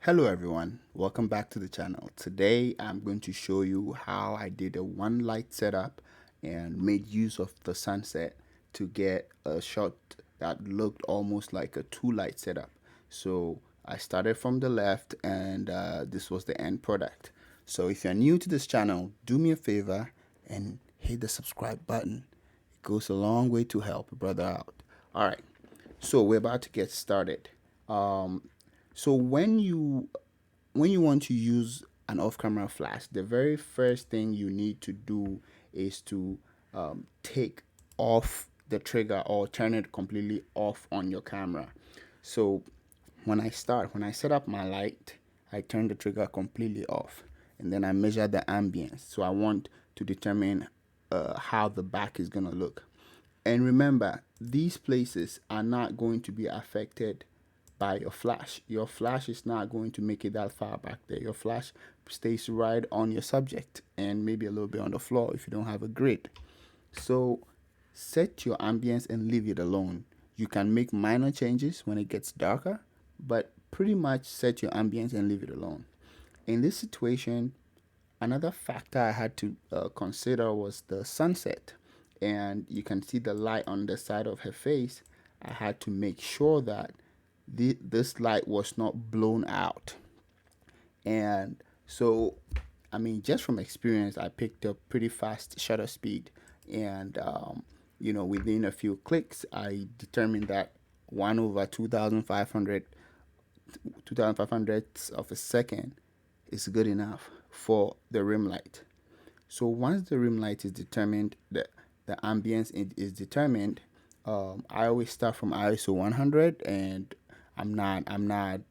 Hello everyone, welcome back to the channel. Today I'm going to show you how I did a one light setup and made use of the sunset to get a shot that looked almost like a two light setup. So I started from the left and this was the end product. So if you're new to this channel, do me a favor and hit the subscribe button. It goes a long way to help a brother out. Alright, so we're about to get started. So when you want to use an off-camera flash, the very first thing you need to do is to take off the trigger or turn it completely off on your camera. So when I set up my light, I turn the trigger completely off, and then I measure the ambience. So I want to determine how the back is gonna look. And remember, these places are not going to be affected by your flash. Your flash is not going to make it that far back there. Your flash stays right on your subject and maybe a little bit on the floor if you don't have a grid. So set your ambience and leave it alone. You can make minor changes when it gets darker, but pretty much set your ambience and leave it alone. In this situation, another factor I had to consider was the sunset. And you can see the light on the side of her face. I had to make sure that this light was not blown out. And so, I mean, just from experience, I picked up pretty fast shutter speed. And, within a few clicks, I determined that 1 over 2,500 of a second is good enough for the rim light. So once the rim light is determined, the ambience is determined, I always start from ISO 100, and I'm not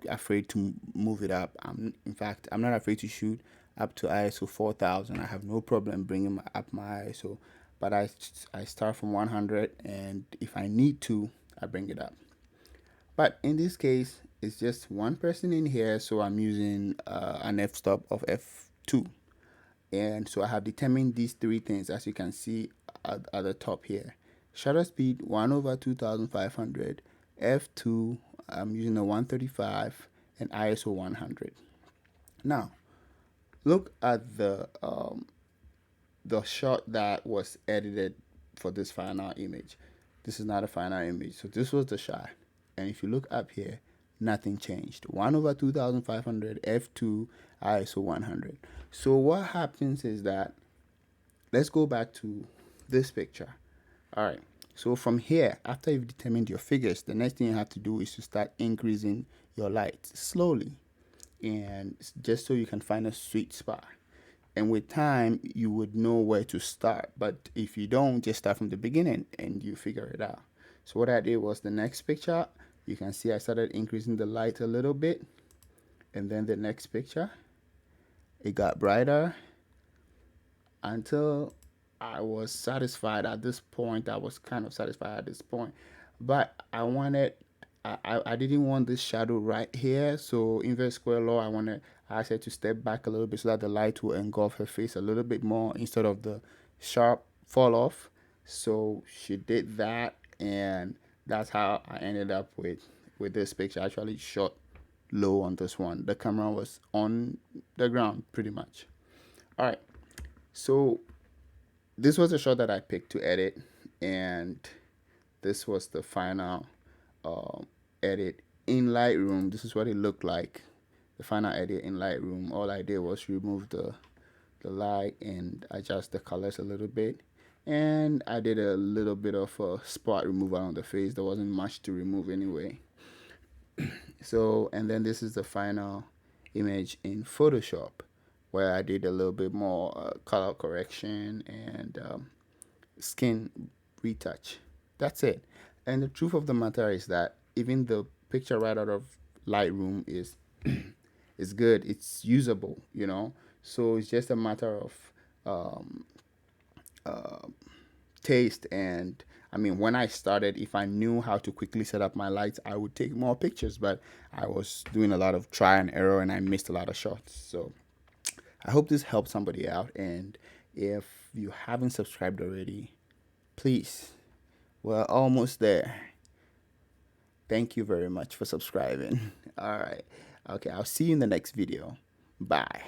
afraid to move it up. In fact, I'm not afraid to shoot up to ISO 4000. I have no problem bringing up my ISO, but I start from 100, and if I need to, I bring it up. But in this case, it's just one person in here, so I'm using an f-stop of f2. And so I have determined these three things, as you can see at the top here. Shutter speed 1 over 2500, f2, I'm using a 135, and ISO 100. Now, look at the shot that was edited for this final image. This is not a final image, so this was the shot. And if you look up here, nothing changed. 1 over 2500, f2, ISO 100. So what happens is that, let's go back to this picture. All right, so from here, after you've determined your figures, the next thing you have to do is to start increasing your light slowly, and just so you can find a sweet spot. And with time, you would know where to start. But if you don't, just start from the beginning and you figure it out. So what I did was, the next picture, you can see I started increasing the light a little bit. And then the next picture, it got brighter until I was satisfied at this point. I was kind of satisfied at this point. But I didn't want this shadow right here. So inverse square law, I asked her to step back a little bit so that the light will engulf her face a little bit more instead of the sharp fall off. So she did that, and that's how I ended up with this picture. I actually shot low on this one. The camera was on the ground pretty much. All right. So this was the shot that I picked to edit, and this was the final edit in Lightroom. This is what it looked like, the final edit in Lightroom. All I did was remove the light and adjust the colors a little bit, and I did a little bit of a spot removal on the face. There wasn't much to remove anyway. So, and then this is the final image in Photoshop, where I did a little bit more color correction and skin retouch. That's it. And the truth of the matter is that even the picture right out of Lightroom is is good. It's usable, So it's just a matter of taste. And I mean, when I started, if I knew how to quickly set up my lights, I would take more pictures. But I was doing a lot of try and error, and I missed a lot of shots. So I hope this helped somebody out. And if you haven't subscribed already, please, we're almost there. Thank you very much for subscribing. All right. Okay, I'll see you in the next video. Bye.